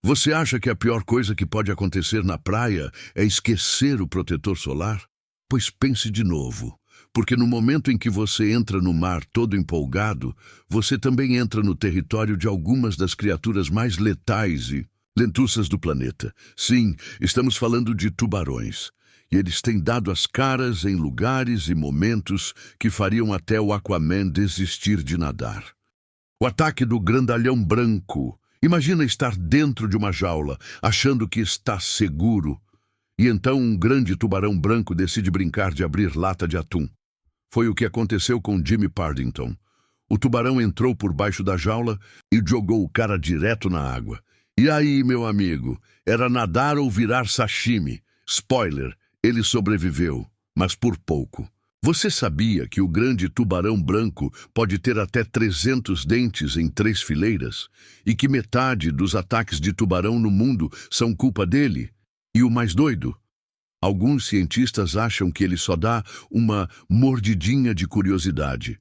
Você acha que a pior coisa que pode acontecer na praia é esquecer o protetor solar? Pois pense de novo, porque no momento em que você entra no mar todo empolgado, você também entra no território de algumas das criaturas mais letais e lentuças do planeta. Sim, estamos falando de tubarões. E eles têm dado as caras em lugares e momentos que fariam até o Aquaman desistir de nadar. O ataque do grandalhão branco. Imagina estar dentro de uma jaula, achando que está seguro. E então um grande tubarão branco decide brincar de abrir lata de atum. Foi o que aconteceu com Jimmy Partington. O tubarão entrou por baixo da jaula e jogou o cara direto na água. E aí, meu amigo, era nadar ou virar sashimi. Spoiler, ele sobreviveu, mas por pouco. Você sabia que o grande tubarão branco pode ter até 300 dentes em 3 fileiras? E que metade dos ataques de tubarão no mundo são culpa dele? E o mais doido? Alguns cientistas acham que ele só dá uma mordidinha de curiosidade.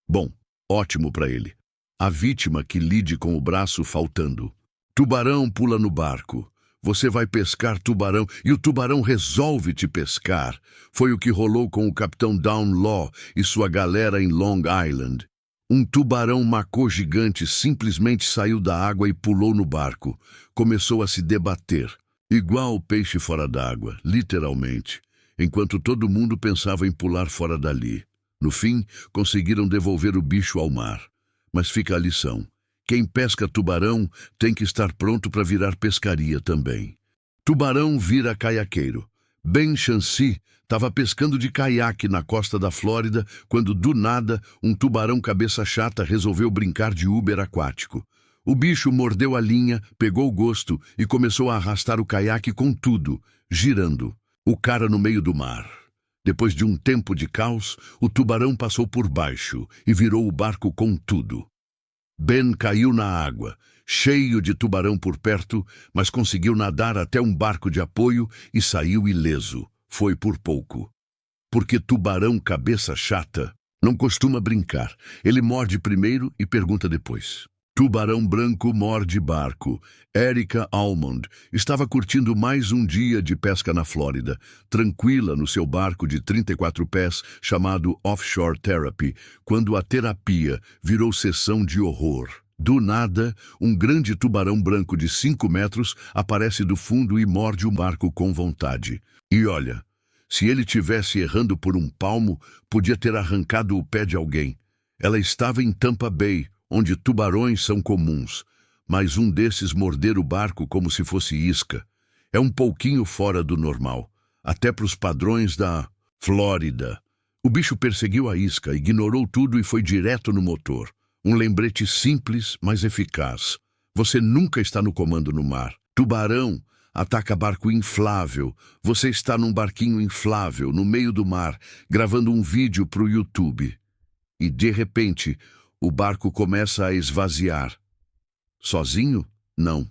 Bom, ótimo para ele. A vítima que lide com o braço faltando. Tubarão pula no barco. Você vai pescar tubarão e o tubarão resolve te pescar. Foi o que rolou com o capitão Downlaw e sua galera em Long Island. Um tubarão macô gigante simplesmente saiu da água e pulou no barco. Começou a se debater. Igual o peixe fora d'água, literalmente. Enquanto todo mundo pensava em pular fora dali. No fim, conseguiram devolver o bicho ao mar. Mas fica a lição. Quem pesca tubarão tem que estar pronto para virar pescaria também. Tubarão vira caiaqueiro. Ben Chancy estava pescando de caiaque na costa da Flórida quando, do nada, um tubarão cabeça chata resolveu brincar de Uber aquático. O bicho mordeu a linha, pegou o gosto e começou a arrastar o caiaque com tudo, girando. O cara no meio do mar. Depois de um tempo de caos, o tubarão passou por baixo e virou o barco com tudo. Ben caiu na água, cheio de tubarão por perto, mas conseguiu nadar até um barco de apoio e saiu ileso. Foi por pouco. Porque tubarão cabeça chata não costuma brincar. Ele morde primeiro e pergunta depois. Tubarão branco morde barco. Erica Almond estava curtindo mais um dia de pesca na Flórida, tranquila no seu barco de 34 pés chamado Offshore Therapy, quando a terapia virou sessão de horror. Do nada, um grande tubarão branco de 5 metros aparece do fundo e morde o barco com vontade. E olha, se ele tivesse errando por um palmo, podia ter arrancado o pé de alguém. Ela estava em Tampa Bay, onde tubarões são comuns, mas um desses morder o barco como se fosse isca. É um pouquinho fora do normal, até para os padrões da Flórida. O bicho perseguiu a isca, ignorou tudo e foi direto no motor. Um lembrete simples, mas eficaz. Você nunca está no comando no mar. Tubarão ataca barco inflável. Você está num barquinho inflável, no meio do mar, gravando um vídeo para o YouTube. E, de repente, o barco começa a esvaziar. Sozinho? Não.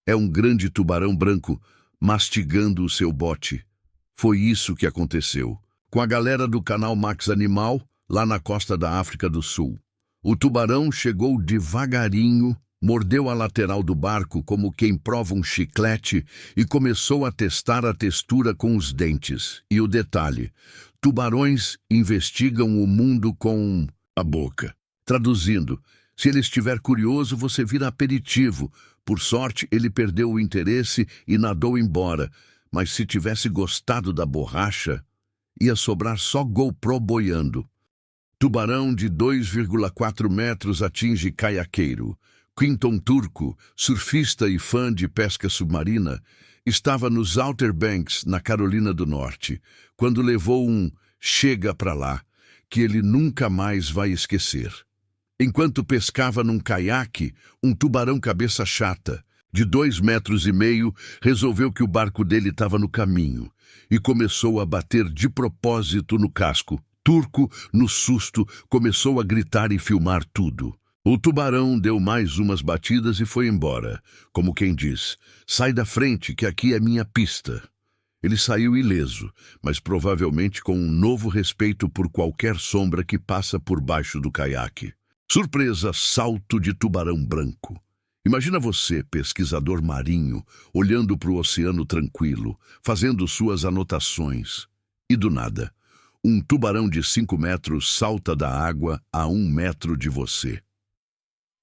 É um grande tubarão branco mastigando o seu bote. Foi isso que aconteceu. Com a galera do canal Max Animal, lá na costa da África do Sul. O tubarão chegou devagarinho, mordeu a lateral do barco como quem prova um chiclete e começou a testar a textura com os dentes. E o detalhe, tubarões investigam o mundo com a boca. Traduzindo, se ele estiver curioso, você vira aperitivo. Por sorte, ele perdeu o interesse e nadou embora. Mas se tivesse gostado da borracha, ia sobrar só GoPro boiando. Tubarão de 2,4 metros atinge caiaqueiro. Quinton Turco, surfista e fã de pesca submarina, estava nos Outer Banks, na Carolina do Norte, quando levou um "chega pra lá", que ele nunca mais vai esquecer. Enquanto pescava num caiaque, um tubarão cabeça chata, de 2,5 metros, resolveu que o barco dele estava no caminho e começou a bater de propósito no casco. Turco, no susto, começou a gritar e filmar tudo. O tubarão deu mais umas batidas e foi embora, como quem diz, sai da frente que aqui é minha pista. Ele saiu ileso, mas provavelmente com um novo respeito por qualquer sombra que passa por baixo do caiaque. Surpresa, salto de tubarão branco. Imagina você, pesquisador marinho, olhando para o oceano tranquilo, fazendo suas anotações. E do nada, um tubarão de 5 metros salta da água a 1 metro de você.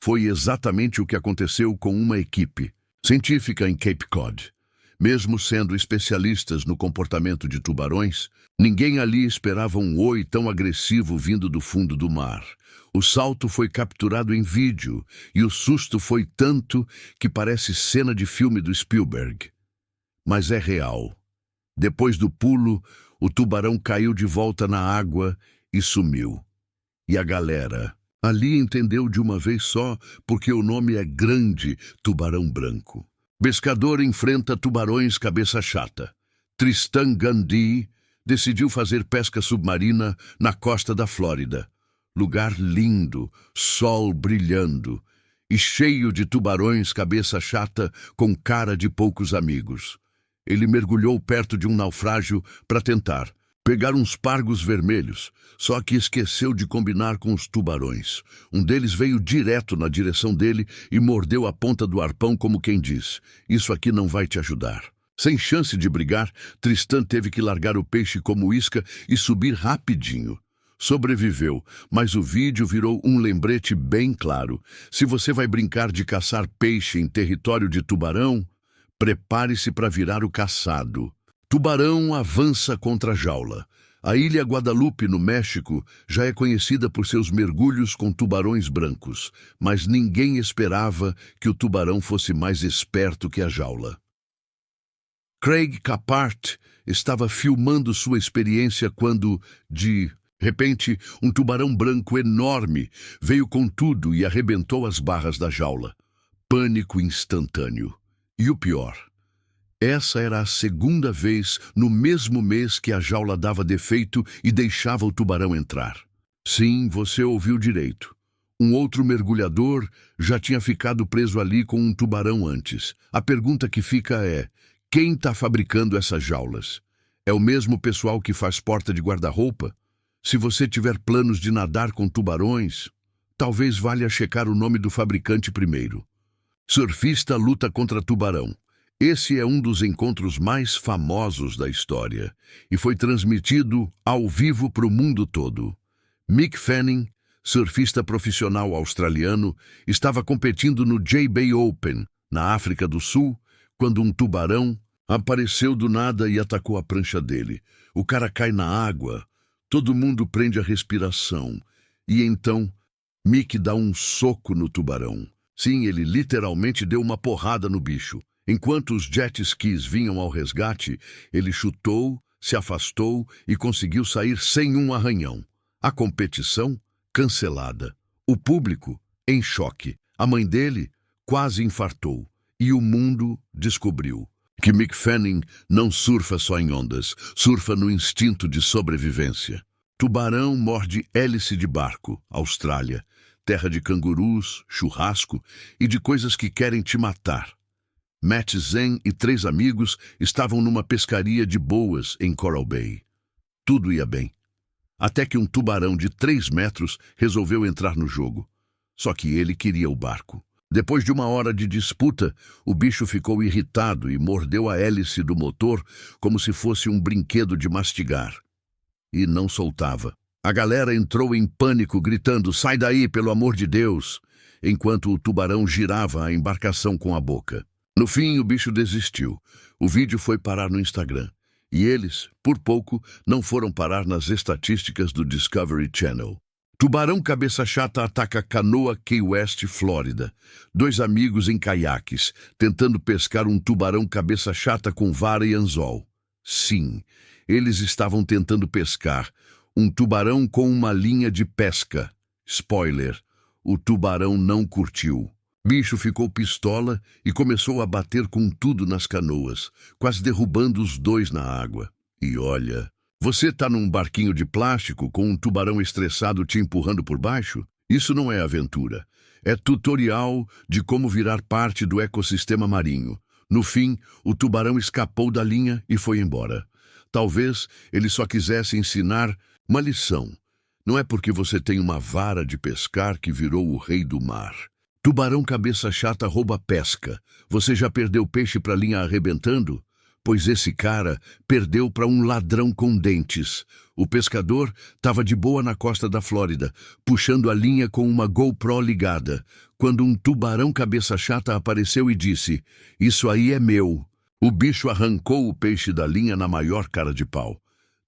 Foi exatamente o que aconteceu com uma equipe científica em Cape Cod. Mesmo sendo especialistas no comportamento de tubarões, ninguém ali esperava um oi tão agressivo vindo do fundo do mar. O salto foi capturado em vídeo e o susto foi tanto que parece cena de filme do Spielberg. Mas é real. Depois do pulo, o tubarão caiu de volta na água e sumiu. E a galera ali entendeu de uma vez só porque o nome é Grande Tubarão Branco. Pescador enfrenta tubarões cabeça chata. Tristan Gandhi decidiu fazer pesca submarina na costa da Flórida. Lugar lindo, sol brilhando e cheio de tubarões cabeça chata com cara de poucos amigos. Ele mergulhou perto de um naufrágio para tentar pegar uns pargos vermelhos, só que esqueceu de combinar com os tubarões. Um deles veio direto na direção dele e mordeu a ponta do arpão como quem diz: "Isso aqui não vai te ajudar." Sem chance de brigar, Tristan teve que largar o peixe como isca e subir rapidinho. Sobreviveu, mas o vídeo virou um lembrete bem claro. Se você vai brincar de caçar peixe em território de tubarão, prepare-se para virar o caçado. Tubarão avança contra a jaula. A ilha Guadalupe, no México, já é conhecida por seus mergulhos com tubarões brancos, mas ninguém esperava que o tubarão fosse mais esperto que a jaula. Craig Capart estava filmando sua experiência quando, de repente, um tubarão branco enorme veio com tudo e arrebentou as barras da jaula. Pânico instantâneo. E o pior: essa era a segunda vez no mesmo mês que a jaula dava defeito e deixava o tubarão entrar. Sim, você ouviu direito. Um outro mergulhador já tinha ficado preso ali com um tubarão antes. A pergunta que fica é: quem está fabricando essas jaulas? É o mesmo pessoal que faz porta de guarda-roupa? Se você tiver planos de nadar com tubarões, talvez valha checar o nome do fabricante primeiro. Surfista luta contra tubarão. Esse é um dos encontros mais famosos da história e foi transmitido ao vivo para o mundo todo. Mick Fanning, surfista profissional australiano, estava competindo no J-Bay Open, na África do Sul, quando um tubarão apareceu do nada e atacou a prancha dele. O cara cai na água, todo mundo prende a respiração e então Mick dá um soco no tubarão. Sim, ele literalmente deu uma porrada no bicho. Enquanto os jet skis vinham ao resgate, ele chutou, se afastou e conseguiu sair sem um arranhão. A competição cancelada. O público em choque. A mãe dele quase infartou. E o mundo descobriu que Mick Fanning não surfa só em ondas, surfa no instinto de sobrevivência. Tubarão morde hélice de barco, Austrália, terra de cangurus, churrasco e de coisas que querem te matar. Matt Zen e 3 amigos estavam numa pescaria de boas em Coral Bay. Tudo ia bem. Até que um tubarão de 3 metros resolveu entrar no jogo. Só que ele queria o barco. Depois de 1 hora de disputa, o bicho ficou irritado e mordeu a hélice do motor como se fosse um brinquedo de mastigar. E não soltava. A galera entrou em pânico, gritando: "Sai daí, pelo amor de Deus!", enquanto o tubarão girava a embarcação com a boca. No fim, o bicho desistiu. O vídeo foi parar no Instagram. E eles, por pouco, não foram parar nas estatísticas do Discovery Channel. Tubarão cabeça chata ataca canoa Key West, Flórida. 2 amigos em caiaques, tentando pescar um tubarão cabeça chata com vara e anzol. Sim, eles estavam tentando pescar um tubarão com uma linha de pesca. Spoiler, o tubarão não curtiu. Bicho ficou pistola e começou a bater com tudo nas canoas, quase derrubando os 2 na água. E olha, você tá num barquinho de plástico com um tubarão estressado te empurrando por baixo? Isso não é aventura. É tutorial de como virar parte do ecossistema marinho. No fim, o tubarão escapou da linha e foi embora. Talvez ele só quisesse ensinar uma lição. Não é porque você tem uma vara de pescar que virou o rei do mar. Tubarão cabeça chata rouba a pesca. Você já perdeu peixe para linha arrebentando? Pois esse cara perdeu para um ladrão com dentes. O pescador estava de boa na costa da Flórida, puxando a linha com uma GoPro ligada, quando um tubarão cabeça chata apareceu e disse: "Isso aí é meu." O bicho arrancou o peixe da linha na maior cara de pau.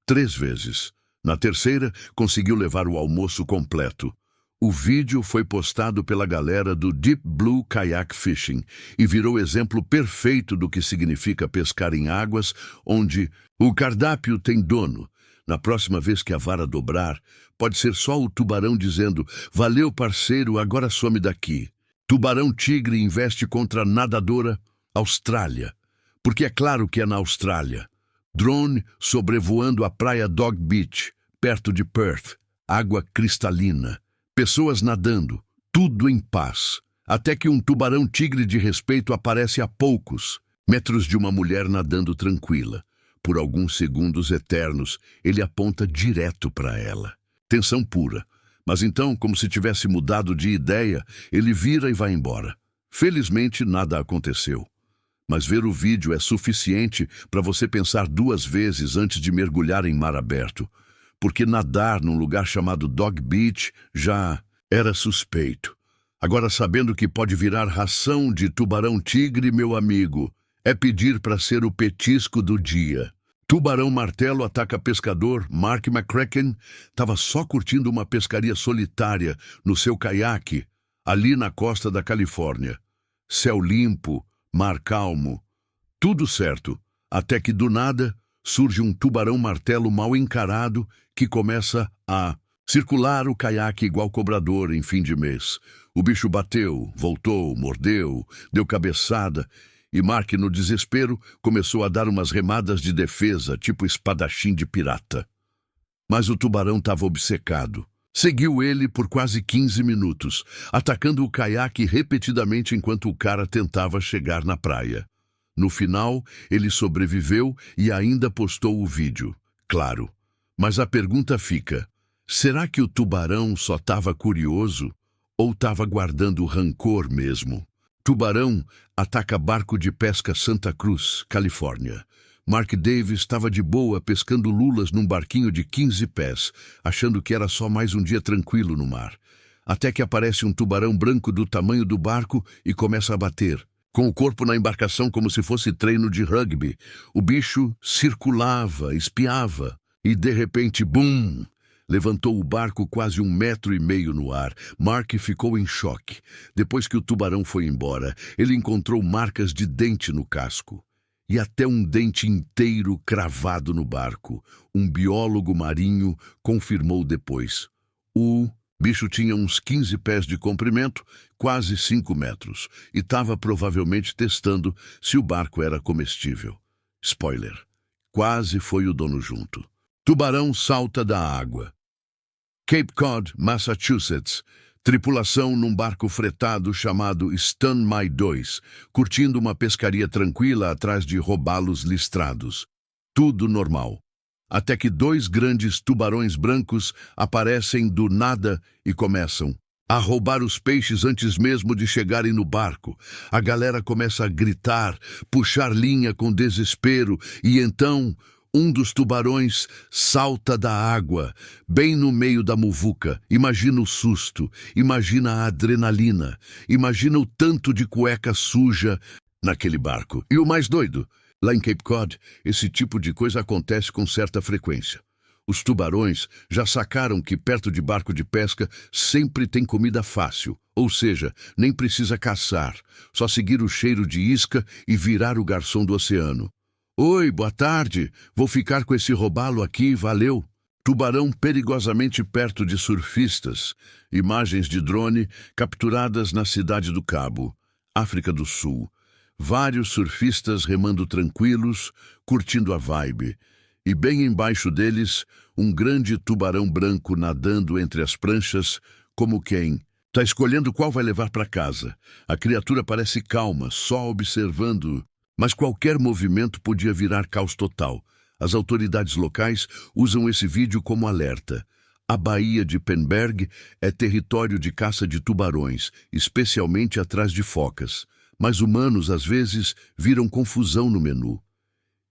3 vezes. Na terceira, conseguiu levar o almoço completo. O vídeo foi postado pela galera do Deep Blue Kayak Fishing e virou exemplo perfeito do que significa pescar em águas onde o cardápio tem dono. Na próxima vez que a vara dobrar, pode ser só o tubarão dizendo: "Valeu, parceiro, agora some daqui." Tubarão tigre investe contra a nadadora Austrália. Porque é claro que é na Austrália. Drone sobrevoando a praia Dog Beach, perto de Perth. Água cristalina. Pessoas nadando, tudo em paz, até que um tubarão tigre de respeito aparece a poucos metros de uma mulher nadando tranquila. Por alguns segundos eternos, ele aponta direto para ela. Tensão pura. Mas então, como se tivesse mudado de ideia, ele vira e vai embora. Felizmente, nada aconteceu. Mas ver o vídeo é suficiente para você pensar 2 vezes antes de mergulhar em mar aberto. Porque nadar num lugar chamado Dog Beach já era suspeito. Agora, sabendo que pode virar ração de tubarão-tigre, meu amigo, é pedir para ser o petisco do dia. Tubarão-martelo ataca pescador. Mark McCracken estava só curtindo uma pescaria solitária no seu caiaque, ali na costa da Califórnia. Céu limpo, mar calmo, tudo certo, até que do nada surge um tubarão-martelo mal encarado que começa a circular o caiaque igual cobrador em fim de mês. O bicho bateu, voltou, mordeu, deu cabeçada e Mark, no desespero, começou a dar umas remadas de defesa, tipo espadachim de pirata. Mas o tubarão estava obcecado. Seguiu ele por quase 15 minutos, atacando o caiaque repetidamente enquanto o cara tentava chegar na praia. No final, ele sobreviveu e ainda postou o vídeo. Claro. Mas a pergunta fica: será que o tubarão só estava curioso ou estava guardando rancor mesmo? Tubarão ataca barco de pesca Santa Cruz, Califórnia. Mark Davis estava de boa pescando lulas num barquinho de 15 pés, achando que era só mais um dia tranquilo no mar. Até que aparece um tubarão branco do tamanho do barco e começa a bater, com o corpo na embarcação como se fosse treino de rugby. O bicho circulava, espiava e, de repente, bum! Levantou o barco quase 1,5 metros no ar. Mark ficou em choque. Depois que o tubarão foi embora, ele encontrou marcas de dente no casco. E até um dente inteiro cravado no barco. Um biólogo marinho confirmou depois. O bicho tinha uns 15 pés de comprimento, quase 5 metros, e estava provavelmente testando se o barco era comestível. Spoiler: quase foi o dono junto. Tubarão salta da água. Cape Cod, Massachusetts. Tripulação num barco fretado chamado Stan Mai 2, curtindo uma pescaria tranquila atrás de robalos listrados. Tudo normal. Até que 2 grandes tubarões brancos aparecem do nada e começam a roubar os peixes antes mesmo de chegarem no barco. A galera começa a gritar, puxar linha com desespero e então um dos tubarões salta da água, bem no meio da muvuca. Imagina o susto, imagina a adrenalina, imagina o tanto de cueca suja naquele barco. E o mais doido, lá em Cape Cod, esse tipo de coisa acontece com certa frequência. Os tubarões já sacaram que perto de barco de pesca sempre tem comida fácil, ou seja, nem precisa caçar, só seguir o cheiro de isca e virar o garçom do oceano. Oi, boa tarde, vou ficar com esse robalo aqui, valeu. Tubarão perigosamente perto de surfistas. Imagens de drone capturadas na cidade do Cabo, África do Sul. Vários surfistas remando tranquilos, curtindo a vibe. E bem embaixo deles, um grande tubarão branco nadando entre as pranchas, como quem está escolhendo qual vai levar para casa. A criatura parece calma, só observando, mas qualquer movimento podia virar caos total. As autoridades locais usam esse vídeo como alerta. A Baía de Penberg é território de caça de tubarões, especialmente atrás de focas. Mas humanos, às vezes, viram confusão no menu.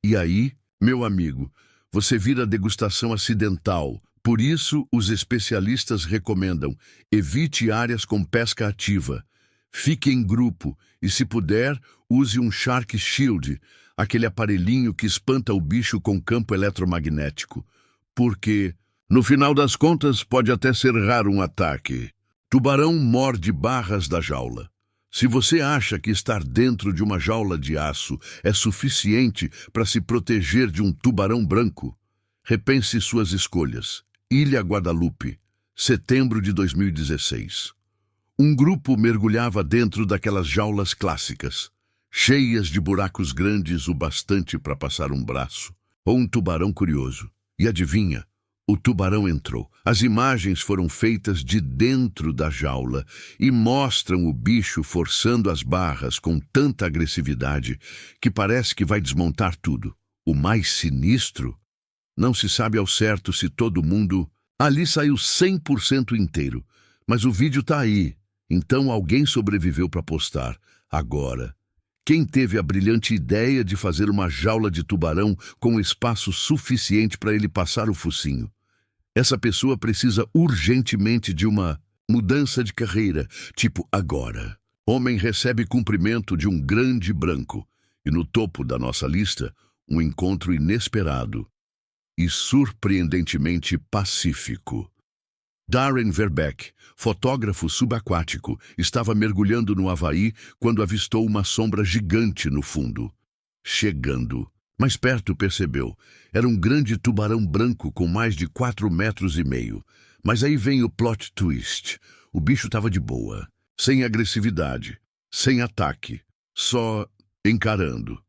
E aí, meu amigo, você vira degustação acidental. Por isso, os especialistas recomendam: evite áreas com pesca ativa. Fique em grupo e, se puder, use um Shark Shield, aquele aparelhinho que espanta o bicho com campo eletromagnético. Porque, no final das contas, pode até ser raro um ataque. Tubarão morde barras da jaula. Se você acha que estar dentro de uma jaula de aço é suficiente para se proteger de um tubarão branco, repense suas escolhas. Ilha Guadalupe, setembro de 2016. Um grupo mergulhava dentro daquelas jaulas clássicas, cheias de buracos grandes o bastante para passar um braço, ou um tubarão curioso. E adivinha? O tubarão entrou. As imagens foram feitas de dentro da jaula e mostram o bicho forçando as barras com tanta agressividade que parece que vai desmontar tudo. O mais sinistro? Não se sabe ao certo se todo mundo ali saiu 100% inteiro, mas o vídeo tá aí, então alguém sobreviveu para postar. Agora, quem teve a brilhante ideia de fazer uma jaula de tubarão com espaço suficiente para ele passar o focinho? Essa pessoa precisa urgentemente de uma mudança de carreira, tipo agora. Homem recebe cumprimento de um grande branco. E no topo da nossa lista, um encontro inesperado e surpreendentemente pacífico. Darren Verbeek, fotógrafo subaquático, estava mergulhando no Havaí quando avistou uma sombra gigante no fundo. Chegando mais perto, percebeu. Era um grande tubarão branco com mais de 4,5 metros. Mas aí vem o plot twist. O bicho estava de boa, sem agressividade, sem ataque, só encarando.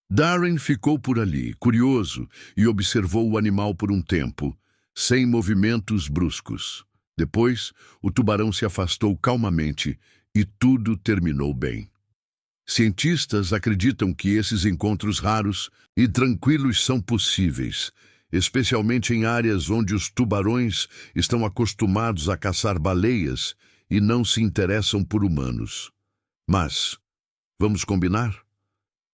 Darren ficou por ali, curioso, e observou o animal por um tempo, sem movimentos bruscos. Depois, o tubarão se afastou calmamente e tudo terminou bem. Cientistas acreditam que esses encontros raros e tranquilos são possíveis, especialmente em áreas onde os tubarões estão acostumados a caçar baleias e não se interessam por humanos. Mas, vamos combinar?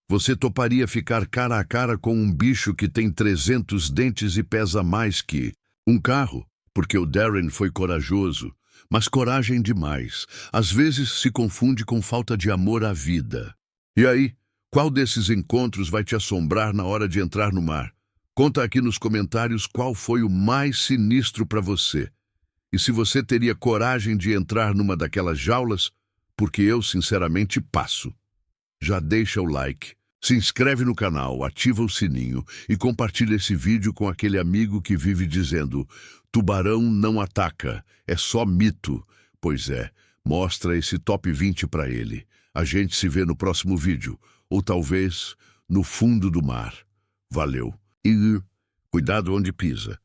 Você toparia ficar cara a cara com um bicho que tem 300 dentes e pesa mais que um carro? Porque o Darren foi corajoso, mas coragem demais às vezes se confunde com falta de amor à vida. E aí, qual desses encontros vai te assombrar na hora de entrar no mar? Conta aqui nos comentários qual foi o mais sinistro para você. E se você teria coragem de entrar numa daquelas jaulas, porque eu sinceramente passo. Já deixa o like, se inscreve no canal, ativa o sininho e compartilha esse vídeo com aquele amigo que vive dizendo: tubarão não ataca, é só mito. Pois é, mostra esse top 20 para ele. A gente se vê no próximo vídeo, ou talvez no fundo do mar. Valeu. E cuidado onde pisa.